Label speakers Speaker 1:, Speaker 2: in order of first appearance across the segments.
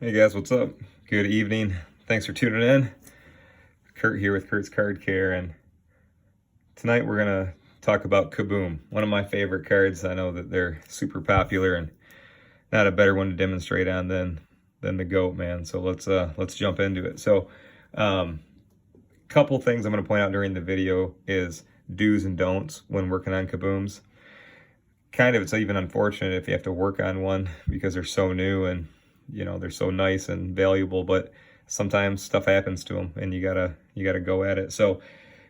Speaker 1: Hey guys, what's up? Good evening. Thanks for tuning in. Kurt here with Kurt's Card Care, and tonight we're gonna talk about Kaboom, one of my favorite cards. I know that they're super popular, and not a better one to demonstrate on than the GOAT, man. So let's jump into it. So, couple things I'm gonna point out during the video is do's and don'ts when working on Kabooms. Kind of, it's even unfortunate if you have to work on one because they're so new and they're so nice and valuable, but sometimes stuff happens to them and you gotta go at it. So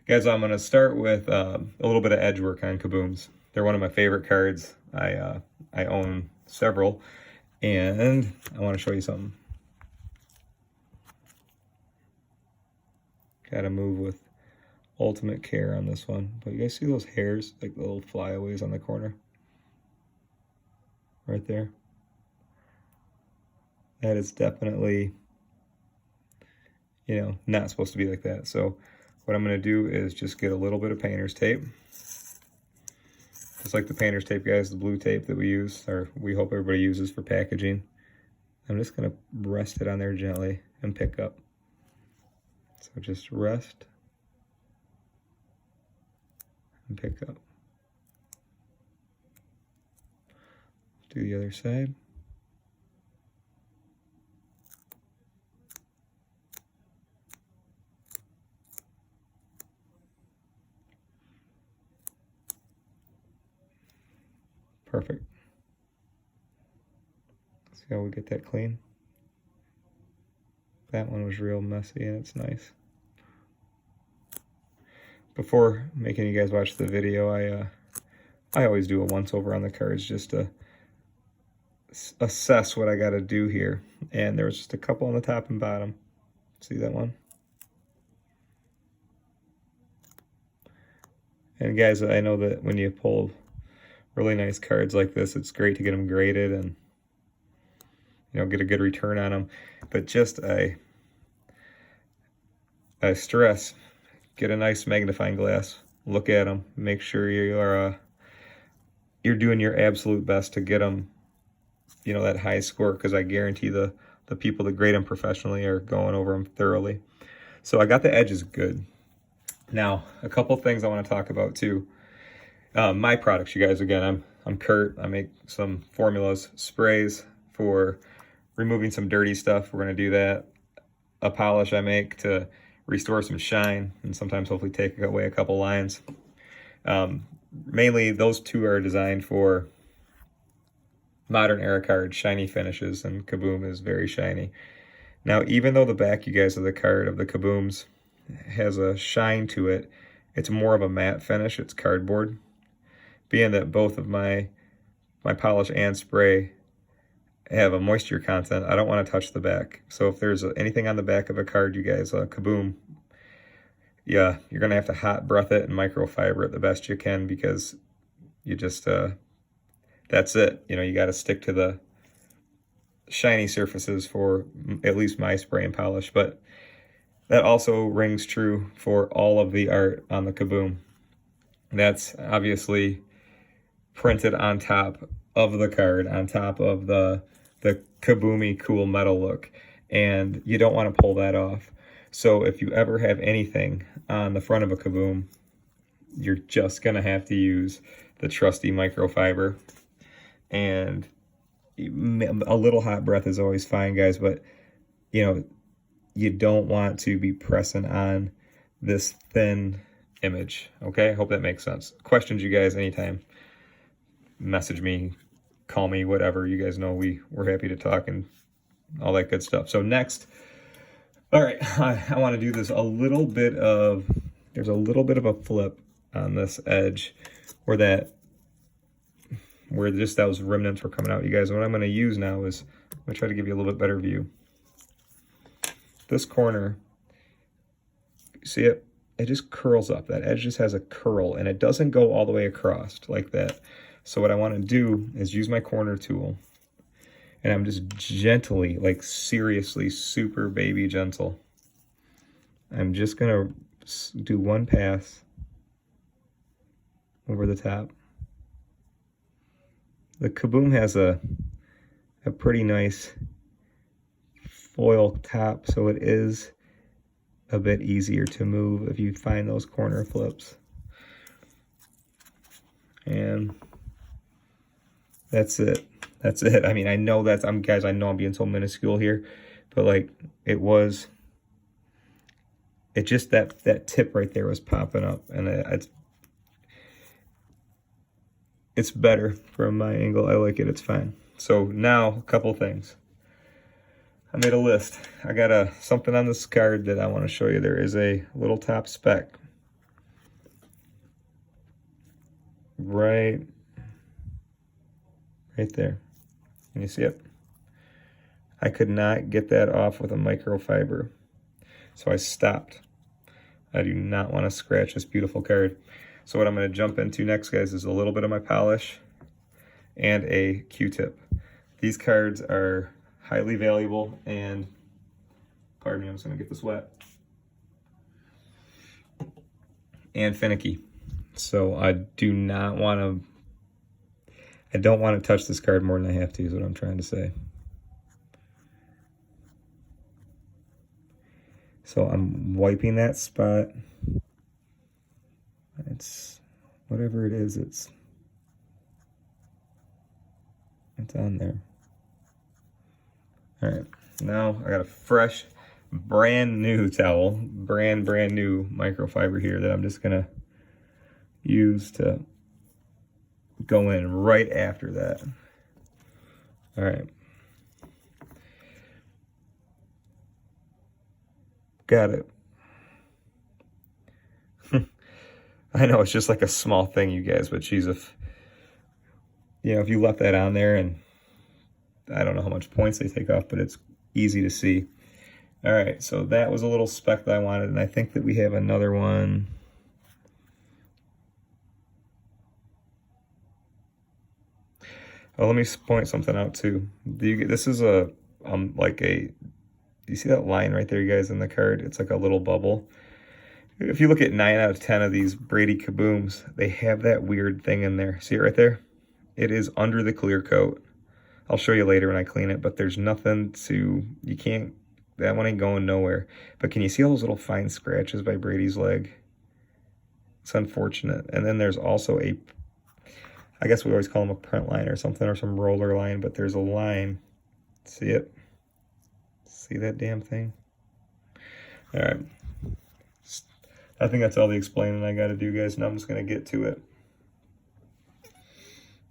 Speaker 1: guys, I'm gonna start with a little bit of edge work on Kabooms. They're one of my favorite cards. I own several, and I want to show you something. Gotta move with ultimate care on this one. But you guys see those hairs, like the little flyaways on the corner right there? That is definitely, not supposed to be like that. So what I'm going to do is just get a little bit of painter's tape. Just like the painter's tape, guys, the blue tape that we use, or we hope everybody uses for packaging. I'm just going to rest it on there gently and pick up. So just rest and pick up. Do the other side. Perfect. See how we get that clean? That one was real messy and it's nice. Before making you guys watch the video, I always do a once over on the cards just to assess what I got to do here. And there was just a couple on the top and bottom. See that one? And guys, I know that when you pull really nice cards like this, it's great to get them graded and get a good return on them. But just I stress, get a nice magnifying glass, look at them, make sure you're doing your absolute best to get them, that high score, because I guarantee the people that grade them professionally are going over them thoroughly. So I got the edges good. Now, a couple things I want to talk about too. My products, you guys, again, I'm Kurt. I make some formulas, sprays for removing some dirty stuff. We're going to do that. A polish I make to restore some shine and sometimes hopefully take away a couple lines. Mainly those two are designed for modern era cards, shiny finishes, and Kaboom is very shiny. Now, even though the back, you guys, of the card of the Kabooms has a shine to it, it's more of a matte finish. It's cardboard. Being that both of my polish and spray have a moisture content, I don't want to touch the back. So if there's anything on the back of a card, you guys, Kaboom, yeah, you're going to have to hot breath it and microfiber it the best you can, because you just, that's it. You got to stick to the shiny surfaces for at least my spray and polish. But that also rings true for all of the art on the Kaboom. That's obviously printed on top of the card, on top of the Kaboomy cool metal look, and you don't want to pull that off. So if you ever have anything on the front of a Kaboom, you're just gonna have to use the trusty microfiber, and a little hot breath is always fine, guys, but you don't want to be pressing on this thin image. Okay, I hope that makes sense. Questions, you guys, anytime, message me, call me, whatever. You guys know we're happy to talk and all that good stuff. So next, all right, I want to do this there's a little bit of a flip on this edge where just those remnants were coming out, you guys. And what I'm going to use now is, I'm going to try to give you a little bit better view. This corner, see it? It just curls up. That edge just has a curl, and it doesn't go all the way across like that. So what I want to do is use my corner tool, and I'm just gently, like seriously super baby gentle, I'm just going to do one pass over the top. The Kaboom has a pretty nice foil top, so it is a bit easier to move if you find those corner flips. And that's it. That's it. I mean, I know that's, guys, I know I'm being so minuscule here, but like it just, that tip right there was popping up, and it's better from my angle. I like it. It's fine. So now a couple things. I made a list. I got something on this card that I want to show you. There is a little top spec right there. Can you see it? I could not get that off with a microfiber, so I stopped. I do not want to scratch this beautiful card. So what I'm going to jump into next, guys, is a little bit of my polish and a Q-tip. These cards are highly valuable, and pardon me, I'm just going to get this wet, and finicky. So I don't want to touch this card more than I have to, is what I'm trying to say. So I'm wiping that spot. It's whatever it is, it's on there. All right, now I got a fresh, brand new towel, brand new microfiber here that I'm just gonna use to go in right after that. All right. Got it. I know it's just like a small thing, you guys, but geez, if you left that on there, and I don't know how much points they take off, but it's easy to see. All right, so that was a little speck that I wanted, and I think that we have another one. Oh, let me point something out too. This is do you see that line right there, you guys, in the card? It's like a little bubble. If you look at 9 out of 10 of these Brady Kabooms, they have that weird thing in there. See it right there? It is under the clear coat. I'll show you later when I clean it, but there's nothing that one ain't going nowhere. But can you see all those little fine scratches by Brady's leg? It's unfortunate. And then there's also I guess we always call them a print line or something, or some roller line, but there's a line. See it? See that damn thing? All right. I think that's all the explaining I got to do, guys. Now I'm just going to get to it.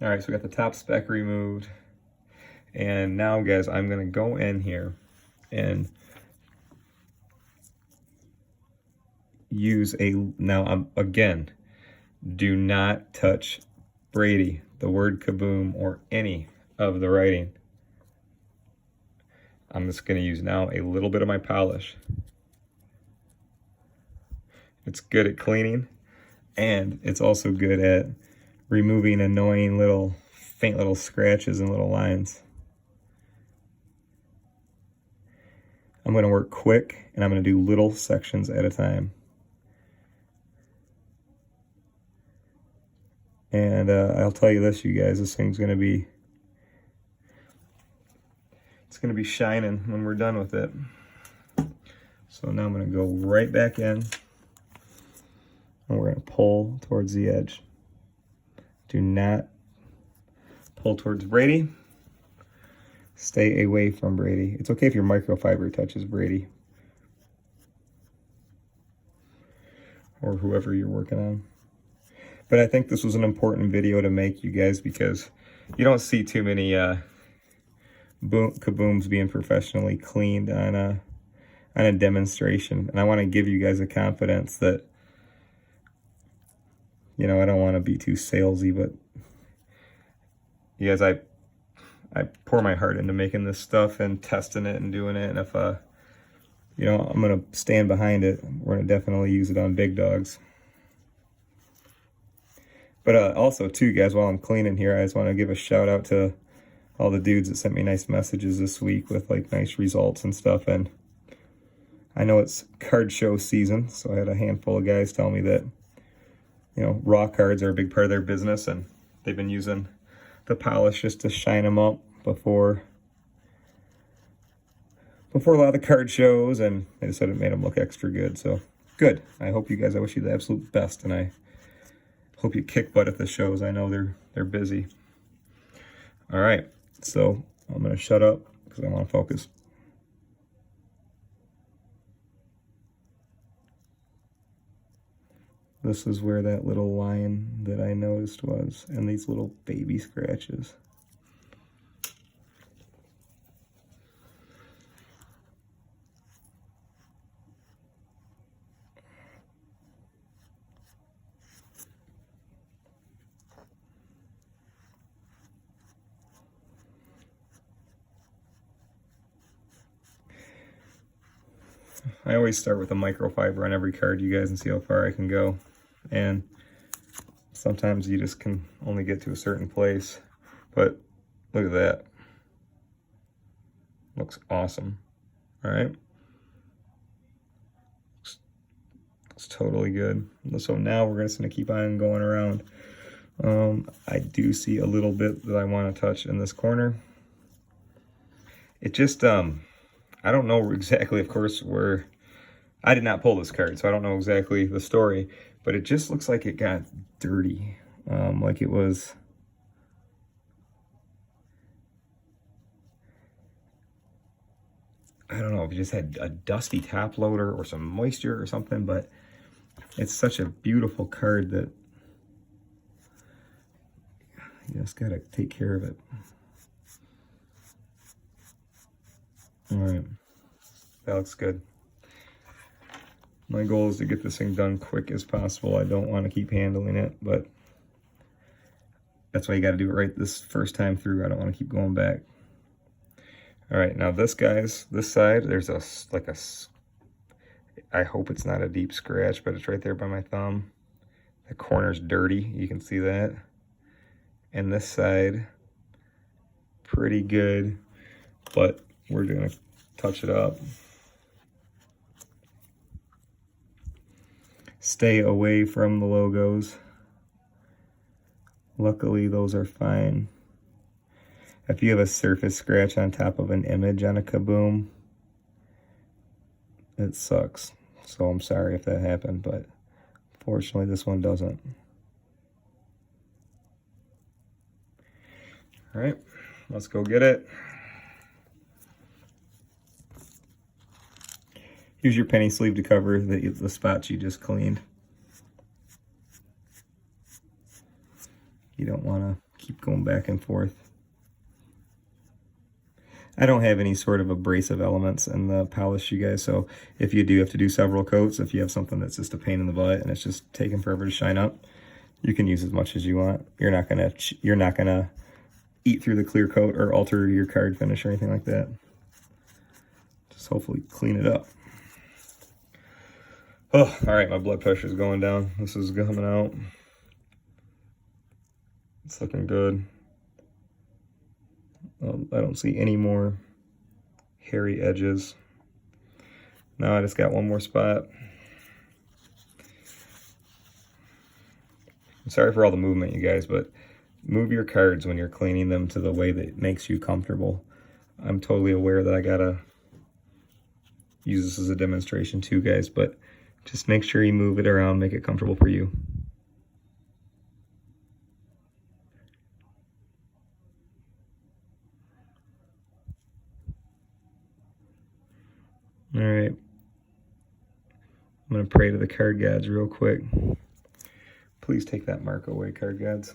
Speaker 1: All right, so we got the top spec removed. And now, guys, I'm going to go in here and use again, do not touch Brady, the word Kaboom, or any of the writing. I'm just going to use now a little bit of my polish. It's good at cleaning, and it's also good at removing annoying faint little scratches and little lines. I'm going to work quick, and I'm going to do little sections at a time. And I'll tell you this, you guys, this thing's going to be, it's going to be shining when we're done with it. So now I'm going to go right back in, and we're going to pull towards the edge. Do not pull towards Brady. Stay away from Brady. It's okay if your microfiber touches Brady, or whoever you're working on. But I think this was an important video to make, you guys, because you don't see too many Kabooms being professionally cleaned on a demonstration. And I want to give you guys a confidence that, I don't want to be too salesy, but you guys, I pour my heart into making this stuff and testing it and doing it. And if, I'm going to stand behind it, we're going to definitely use it on big dogs. But also, too, guys, while I'm cleaning here, I just want to give a shout out to all the dudes that sent me nice messages this week with, nice results and stuff. And I know it's card show season, so I had a handful of guys tell me that, raw cards are a big part of their business, and they've been using the polish just to shine them up before before a lot of the card shows, and I just said it made them look extra good. So good. I hope you guys, I wish you the absolute best, and I hope you kick butt at the shows. I know they're busy. All right, so I'm gonna shut up because I want to focus. This is where that little line that I noticed was, and these little baby scratches. I always start with a microfiber on every card, you guys, and see how far I can go. And sometimes you just can only get to a certain place. But look at that. Looks awesome. All right. Looks totally good. So now we're just going to keep on going around. I do see a little bit that I want to touch in this corner. It just, I don't know exactly, of course, where... I did not pull this card, so I don't know exactly the story, but it just looks like it got dirty. Like it was... I don't know if it just had a dusty top loader or some moisture or something, but it's such a beautiful card that you just gotta take care of it. All right, that looks good. My goal is to get this thing done quick as possible. I don't want to keep handling it, but that's why you got to do it right this first time through. I don't want to keep going back. All right, now this, guys, this side, there's I hope it's not a deep scratch, but it's right there by my thumb. The corner's dirty, you can see that. And this side, pretty good, but we're gonna touch it up. Stay away from the logos. Luckily, those are fine. If you have a surface scratch on top of an image on a Kaboom, it sucks. So I'm sorry if that happened, but fortunately this one doesn't. All right, let's go get it. Use your penny sleeve to cover the spots you just cleaned. You don't want to keep going back and forth. I don't have any sort of abrasive elements in the polish, you guys, so if you do have to do several coats, if you have something that's just a pain in the butt and it's just taking forever to shine up, you can use as much as you want. You're not gonna eat through the clear coat or alter your card finish or anything like that. Just hopefully clean it up. Oh, all right, my blood pressure is going down. This is coming out. It's looking good. I don't see any more hairy edges. Now I just got one more spot. I'm sorry for all the movement, you guys, but move your cards when you're cleaning them to the way that makes you comfortable. I'm totally aware that I gotta use this as a demonstration too, guys, but just make sure you move it around, make it comfortable for you. All right. I'm going to pray to the card gods real quick. Please take that mark away, card gods.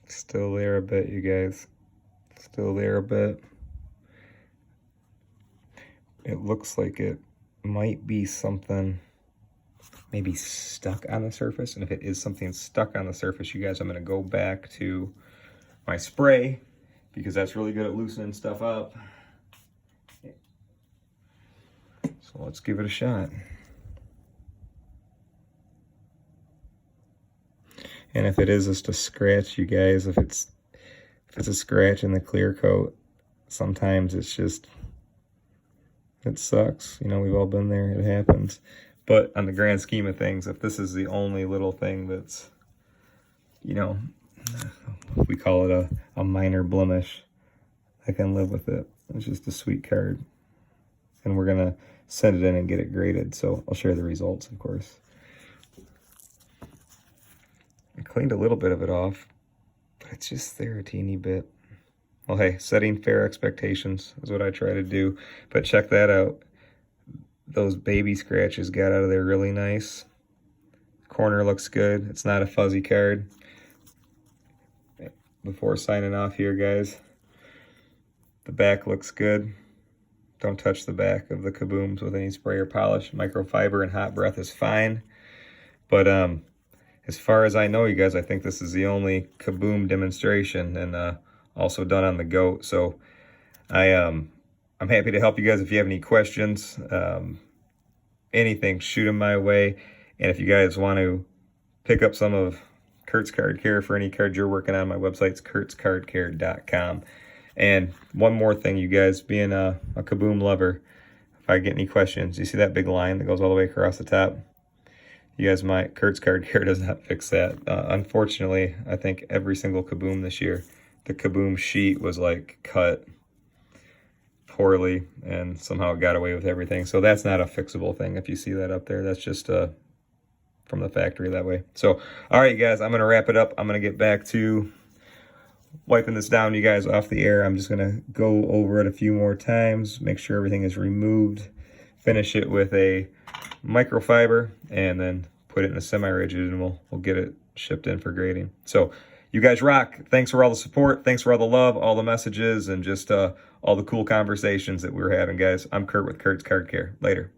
Speaker 1: Still there a bit, you guys. Still there a bit. It looks like it might be something maybe stuck on the surface. And if it is something stuck on the surface, you guys, I'm going to go back to my spray because that's really good at loosening stuff up. So let's give it a shot. And if it is just a scratch, you guys, if it's a scratch in the clear coat, sometimes it's just, it sucks. You know, we've all been there. It happens. But on the grand scheme of things, if this is the only little thing that's, you know, we call it a minor blemish, I can live with it. It's just a sweet card. And we're going to send it in and get it graded. So I'll share the results, of course. I cleaned a little bit of it off, but it's just there a teeny bit. Well, hey, setting fair expectations is what I try to do. But check that out. Those baby scratches got out of there really nice. Corner looks good. It's not a fuzzy card. Before signing off here, guys, the back looks good. Don't touch the back of the Kabooms with any spray or polish. Microfiber and hot breath is fine. But as far as I know, you guys, I think this is the only Kaboom demonstration, and also done on the goat. So I'm happy to help you guys if you have any questions. Anything, shoot them my way. And if you guys want to pick up some of Kurt's Card Care for any cards you're working on, my website's kurtzcardcare.com. And one more thing, you guys, being a Kaboom lover, if I get any questions, you see that big line that goes all the way across the top? You guys might, Kurt's Card Care does not fix that. Unfortunately, I think every single Kaboom this year, the Kaboom sheet was like cut poorly, and somehow it got away with everything. So that's not a fixable thing. If you see that up there, that's just from the factory that way. So, all right, guys, I'm going to wrap it up. I'm going to get back to wiping this down, you guys, off the air. I'm just going to go over it a few more times, make sure everything is removed, finish it with a microfiber, and then put it in a semi-rigid, and we'll get it shipped in for grading. So you guys rock. Thanks for all the support. Thanks for all the love, all the messages, and just all the cool conversations that we were having, guys. I'm Kurt with Kurt's Card Care. Later.